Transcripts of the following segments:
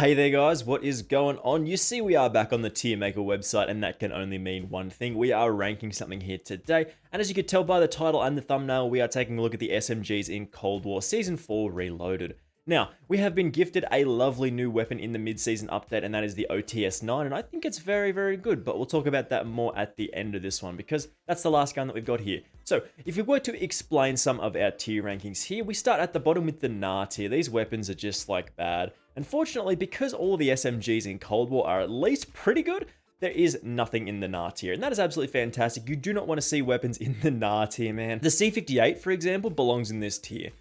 Hey there guys, what is going on? You see we are back on the Tier Maker website and that can only mean one thing. We are ranking something here today, and as you could tell by the title and the thumbnail, we are taking a look at the SMGs in Cold War Season 4 Reloaded. Now, we have been gifted a lovely new weapon in the mid-season update, and that is the OTS-9, and I think it's very, very good, but we'll talk about that more at the end of this one, because that's the last gun that we've got here. So, if we were to explain some of our tier rankings here, we start at the bottom with the NAR tier. These weapons are just, like, bad. Unfortunately, because all of the SMGs in Cold War are at least pretty good, there is nothing in the NAR tier, and that is absolutely fantastic. You do not want to see weapons in the NAR tier, man. The C58, for example, belongs in this tier.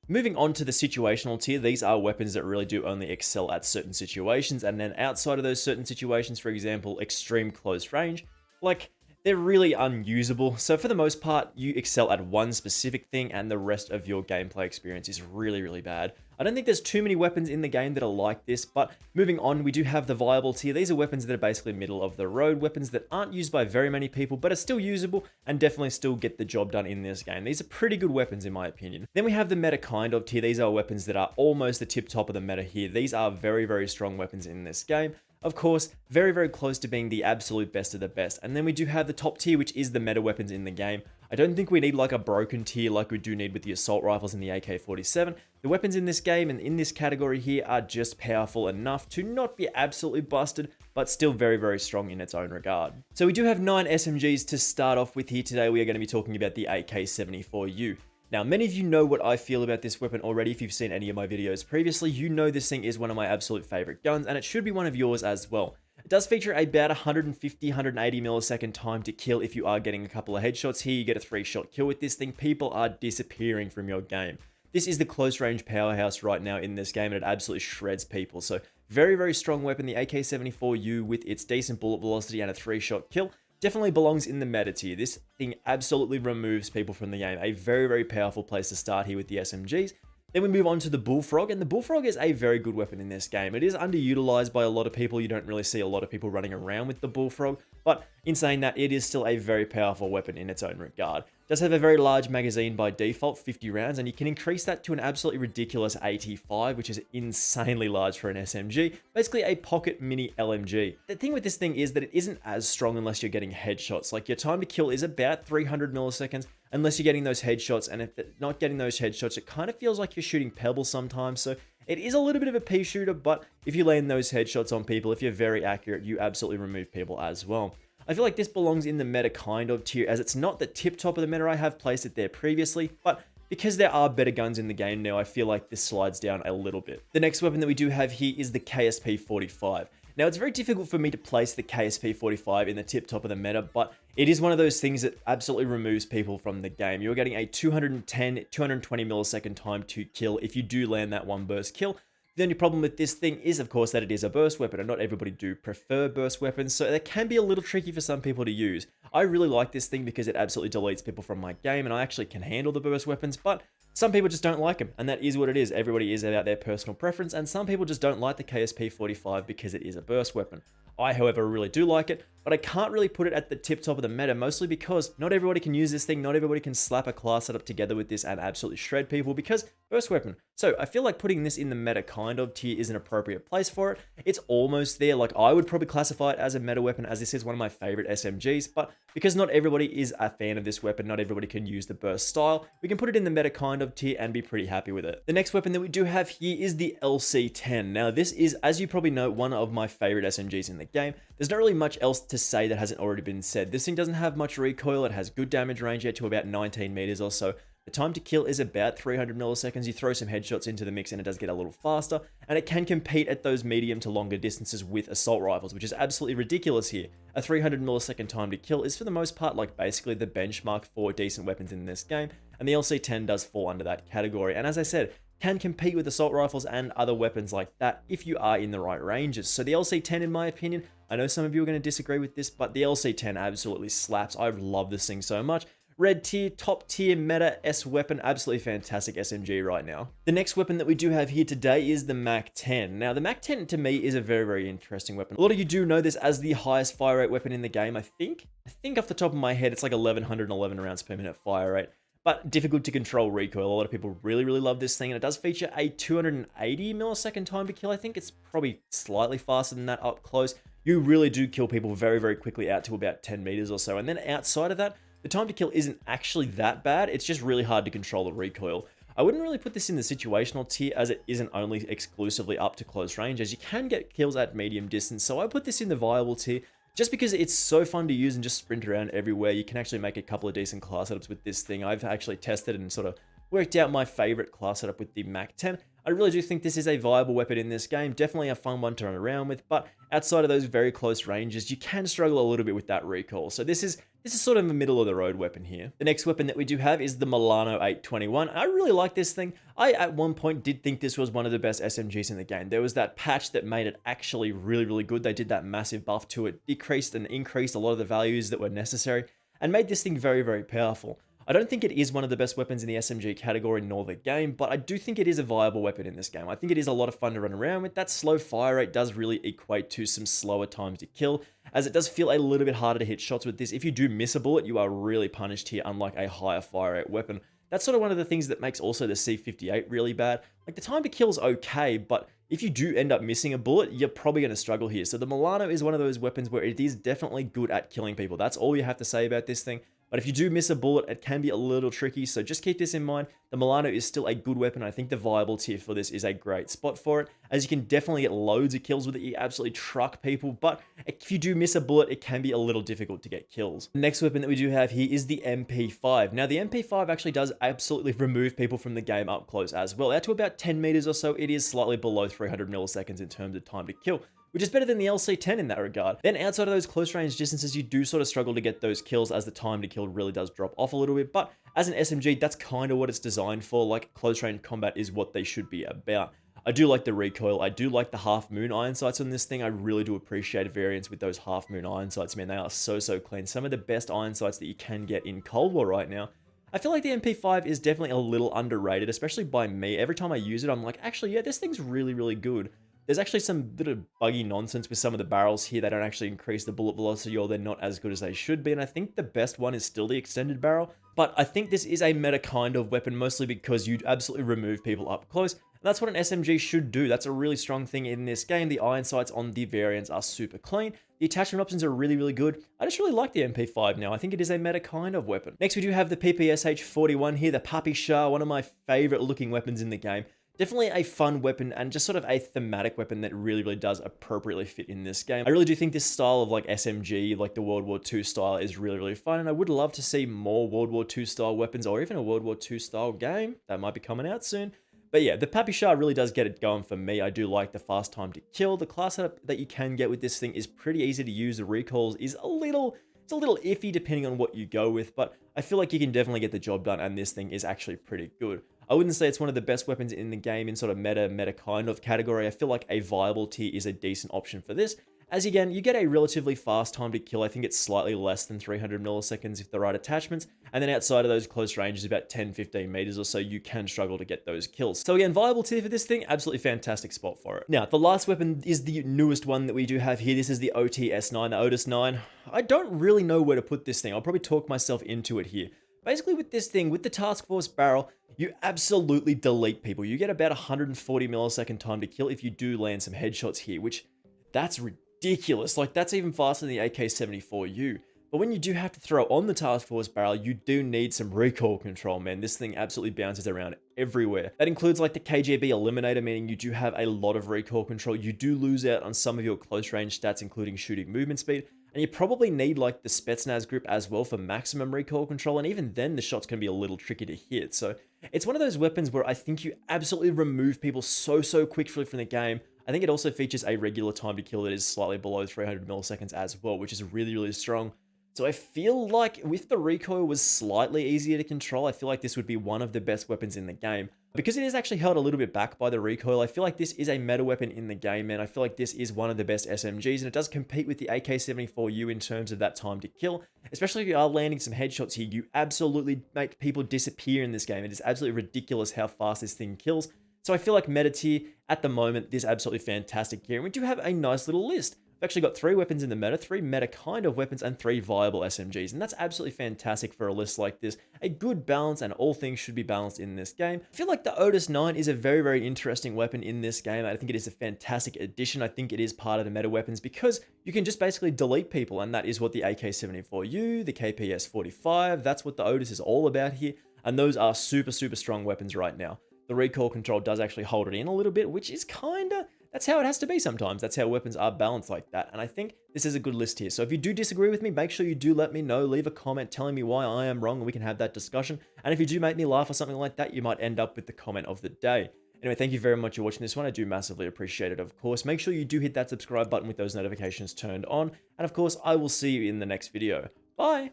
Moving on to the situational tier, these are weapons that really do only excel at certain situations, and then outside of those certain situations, for example, extreme close range, like, they're really unusable. So for the most part, you excel at one specific thing and the rest of your gameplay experience is really, really bad. I don't think there's too many weapons in the game that are like this, but moving on, we do have the viable tier. These are weapons that are basically middle of the road, weapons that aren't used by very many people, but are still usable and definitely still get the job done in this game. These are pretty good weapons in my opinion. Then we have the meta kind of tier. These are weapons that are almost the tip top of the meta here. These are very, very strong weapons in this game. Of course, very, very close to being the absolute best of the best. And then we do have the top tier, which is the meta weapons in the game. I don't think we need like a broken tier like we do need with the assault rifles and the AK-47. The weapons in this game and in this category here are just powerful enough to not be absolutely busted, but still very, very strong in its own regard. So we do have 9 SMGs to start off with here today. We are going to be talking about the AK-74U. Now, many of you know what I feel about this weapon already. If you've seen any of my videos previously, you know this thing is one of my absolute favorite guns, and it should be one of yours as well. It does feature about 150, 180 millisecond time to kill if you are getting a couple of headshots. Here, you get a 3-shot kill with this thing. People are disappearing from your game. This is the close range powerhouse right now in this game, and it absolutely shreds people. So, very, very strong weapon, the AK-74U with its decent bullet velocity and a 3-shot kill. Definitely belongs in the meta tier. This thing absolutely removes people from the game. A very, very powerful place to start here with the SMGs. Then we move on to the Bullfrog, and the Bullfrog is a very good weapon in this game. It is underutilized by a lot of people. You don't really see a lot of people running around with the Bullfrog, but in saying that, it is still a very powerful weapon in its own regard. It does have a very large magazine by default, 50 rounds, and you can increase that to an absolutely ridiculous 85, which is insanely large for an SMG. Basically a pocket mini LMG. The thing with this thing is that it isn't as strong unless you're getting headshots. Like, your time to kill is about 300 milliseconds unless you're getting those headshots, and if it's not getting those headshots, it kind of feels like you're shooting pebbles sometimes. So it is a little bit of a pea shooter, but if you land those headshots on people, if you're very accurate, you absolutely remove people as well. I feel like this belongs in the meta kind of tier, as it's not the tip top of the meta. I have placed it there previously, but because there are better guns in the game now, I feel like this slides down a little bit. The next weapon that we do have here is the KSP-45. Now, it's very difficult for me to place the KSP-45 in the tip top of the meta, but it is one of those things that absolutely removes people from the game. You're getting a 210, 220 millisecond time to kill if you do land that one burst kill. The only problem with this thing is, of course, that it is a burst weapon, and not everybody do prefer burst weapons, so that can be a little tricky for some people to use. I really like this thing because it absolutely deletes people from my game, and I actually can handle the burst weapons, but some people just don't like them, and that is what it is. Everybody is about their personal preference, and some people just don't like the KSP-45 because it is a burst weapon. I, however, really do like it, but I can't really put it at the tip top of the meta, mostly because not everybody can use this thing, not everybody can slap a class setup together with this and absolutely shred people because burst weapon. So I feel like putting this in the meta kind of tier is an appropriate place for it. It's almost there. Like, I would probably classify it as a meta weapon, as this is one of my favorite SMGs, but because not everybody is a fan of this weapon, not everybody can use the burst style, we can put it in the meta kind of tier and be pretty happy with it. The next weapon that we do have here is the LC-10. Now, this is, as you probably know, one of my favorite SMGs in the game. There's not really much else to say that hasn't already been said. This thing doesn't have much recoil. It has good damage range yet to about 19 meters or so. The time to kill is about 300 milliseconds. You throw some headshots into the mix and it does get a little faster, and it can compete at those medium to longer distances with assault rifles, which is absolutely ridiculous here. A 300 millisecond time to kill is for the most part like basically the benchmark for decent weapons in this game, and the LC-10 does fall under that category. And as I said, can compete with assault rifles and other weapons like that if you are in the right ranges. So the LC-10, in my opinion, I know some of you are going to disagree with this, but the LC-10 absolutely slaps. I love this thing so much. Red tier, top tier, meta S weapon, absolutely fantastic SMG right now. The next weapon that we do have here today is the MAC-10. Now, the MAC-10 to me is a very, very interesting weapon. A lot of you do know this as the highest fire rate weapon in the game, I think. I think off the top of my head, it's like 1111 rounds per minute fire rate. but difficult to control recoil. A lot of people really love this thing, and it does feature a 280 millisecond time to kill. I think it's probably slightly faster than that up close. You really do kill people very quickly out to about 10 meters or so, and then outside of that, the time to kill isn't actually that bad. It's just really hard to control the recoil. I wouldn't really put this in the situational tier, as it isn't only exclusively up to close range, as you can get kills at medium distance, so I put this in the viable tier, just because it's so fun to use and just sprint around everywhere. You can actually make a couple of decent class setups with this thing. I've actually tested and sort of worked out my favorite class setup with the Mac 10. I really do think this is a viable weapon in this game, definitely a fun one to run around with, but outside of those very close ranges, you can struggle a little bit with that recoil. So this is sort of a middle of the road weapon here. The next weapon that we do have is the Milano 821. I really like this thing. I at one point did think this was one of the best SMGs in the game. There was that patch that made it actually really good. They did that massive buff to it, decreased and increased a lot of the values that were necessary, and made this thing very powerful. I don't think it is one of the best weapons in the SMG category nor the game, but I do think it is a viable weapon in this game. I think it is a lot of fun to run around with. That slow fire rate does really equate to some slower times to kill, as it does feel a little bit harder to hit shots with this. If you do miss a bullet, you are really punished here, unlike a higher fire rate weapon. That's sort of one of the things that makes also the C58 really bad. Like, the time to kill is okay, but if you do end up missing a bullet, you're probably going to struggle here. So the Milano is one of those weapons where it is definitely good at killing people. That's all you have to say about this thing. But if you do miss a bullet, it can be a little tricky, so just keep this in mind. The Milano is still a good weapon. I think the viable tier for this is a great spot for it, as you can definitely get loads of kills with it. You absolutely truck people, but if you do miss a bullet, it can be a little difficult to get kills. The next weapon that we do have here is the MP5. Now, the MP5 actually does absolutely remove people from the game up close as well. Out to about 10 meters or so, it is slightly below 300 milliseconds in terms of time to kill, which is better than the LC10 in that regard. Then outside of those close range distances, you do sort of struggle to get those kills, as the time to kill really does drop off a little bit, but as an SMG, that's kind of what it's designed for. Like, close range combat is what they should be about. I do like the recoil. I do like the half moon iron sights on this thing. I really do appreciate variants with those half moon iron sights. Man, they are so clean. Some of the best iron sights that you can get in Cold War right now. I feel like the MP5 is definitely a little underrated, especially by me. Every time I use it, I'm like, actually, yeah, this thing's really good. There's actually some bit of buggy nonsense with some of the barrels here. They don't actually increase the bullet velocity, or they're not as good as they should be. And I think the best one is still the extended barrel. But I think this is a meta kind of weapon, mostly because you absolutely remove people up close. And that's what an SMG should do. That's a really strong thing in this game. The iron sights on the variants are super clean. The attachment options are really good. I just really like the MP5 now. I think it is a meta kind of weapon. Next, we do have the PPsh 41 here, the PPsh, one of my favorite looking weapons in the game. Definitely a fun weapon, and just sort of a thematic weapon that really does appropriately fit in this game. I really do think this style of like SMG, like the World War II style, is really fun, and I would love to see more World War II style weapons, or even a World War II style game. That might be coming out soon. But yeah, the PPsh really does get it going for me. I do like the fast time to kill. The class setup that you can get with this thing is pretty easy to use. The recoils is a little iffy depending on what you go with, but I feel like you can definitely get the job done, and this thing is actually pretty good. I wouldn't say it's one of the best weapons in the game in sort of meta kind of category. I feel like a viable tier is a decent option for this, as again, you get a relatively fast time to kill. I think it's slightly less than 300 milliseconds if the right attachments, and then outside of those close ranges, about 10-15 meters or so, you can struggle to get those kills. So again, viable tier for this thing, absolutely fantastic spot for it. Now, the last weapon is the newest one that we do have here. This is the OTS9, the Otis 9. I don't really know where to put this thing. I'll probably talk myself into it here. Basically, with this thing, with the Task Force barrel, you absolutely delete people. You get about 140 millisecond time to kill if you do land some headshots here, which, that's ridiculous. Like, that's even faster than the AK-74U. But when you do have to throw on the Task Force barrel, you do need some recoil control, man. This thing absolutely bounces around everywhere. That includes like the KGB Eliminator, meaning you do have a lot of recoil control. You do lose out on some of your close range stats, including shooting movement speed. And you probably need like the Spetsnaz grip as well for maximum recoil control, and even then the shots can be a little tricky to hit. So it's one of those weapons where I think you absolutely remove people so quickly from the game. I think it also features a regular time to kill that is slightly below 300 milliseconds as well, which is really strong. So I feel like if the recoil was slightly easier to control, I feel like this would be one of the best weapons in the game. Because it is actually held a little bit back by the recoil, I feel like this is a meta weapon in the game, man. I feel like this is one of the best SMGs, and it does compete with the AK-74U in terms of that time to kill. Especially if you are landing some headshots here, you absolutely make people disappear in this game. It is absolutely ridiculous how fast this thing kills. So I feel like meta tier, at the moment, this is absolutely fantastic gear. And we do have a nice little list. We've actually got 3 weapons in the meta, 3 meta kind of weapons, and 3 viable SMGs, and that's absolutely fantastic for a list like this. A good balance, and all things should be balanced in this game. I feel like the Otis 9 is a very, very interesting weapon in this game. I think it is a fantastic addition. I think it is part of the meta weapons because you can just basically delete people, and that is what the AK-74U, the KPS 45, that's what the Otis is all about here, and those are super, super strong weapons right now. The recoil control does actually hold it in a little bit, which is kinda, that's how it has to be sometimes. That's how weapons are balanced like that. And I think this is a good list here. So if you do disagree with me, make sure you do let me know. Leave a comment telling me why I am wrong and we can have that discussion. And if you do make me laugh or something like that, you might end up with the comment of the day. Anyway, thank you very much for watching this one. I do massively appreciate it, of course. Make sure you do hit that subscribe button with those notifications turned on. And of course, I will see you in the next video. Bye!